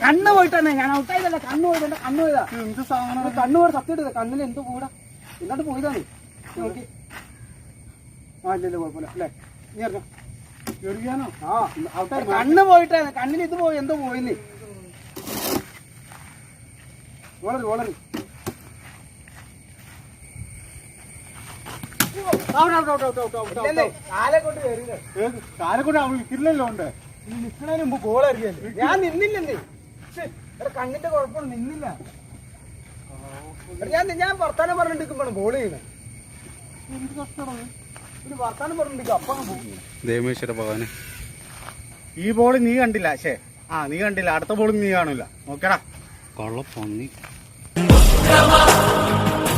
കണ്ണ് പോയിട്ടാണ് ഞാൻ ഔട്ടായതല്ല. കണ്ണ് പോയതല്ല, കണ്ണ് പോയതാ. എന്ത് സാധനം കണ്ണ് പോയി സത്യം കണ്ണിൽ എന്തോ കൂടാ എന്നിട്ട് പോയതാണ്. നോക്കി ആ ഇല്ലല്ലോ കുഴപ്പമില്ല അല്ലേ? നീ അറിഞ്ഞോ എറിയാനോ? ആ ഔട്ടായി. കണ്ണ് പോയിട്ടാണ്, കണ്ണിൽ ഇത് പോയി എന്തോ പോയില്ലേ. വളരെ വളരെ കാലെക്കൊണ്ട് വിൽക്കില്ലല്ലോ ഉണ്ട്. ഈ നിൽക്കണതിന് മുമ്പ് ഗോൾ അറിയാല്ലേ? ഞാൻ നിന്നില്ലെന്നേ. കണ്ണിന്റെ കുഴപ്പമൊന്നും നിന്നില്ല. ഞാൻ വർത്താനം പറഞ്ഞിരിക്കുമ്പോഴാണ് ബോൾ ചെയ്യുന്നത്. എന്ത് കഷ്ടമാണ് ഒരു വർത്താനം പറഞ്ഞിരിക്കും. അപ്പം ദേവേശ്വര ഭഗവാന് ഈ ബോൾ നീ കണ്ടില്ല. നീ കണ്ടില്ല. അടുത്ത ബോൾ നീ കാണൂല. നോക്കടാ കൊള്ളപ്പന്നി.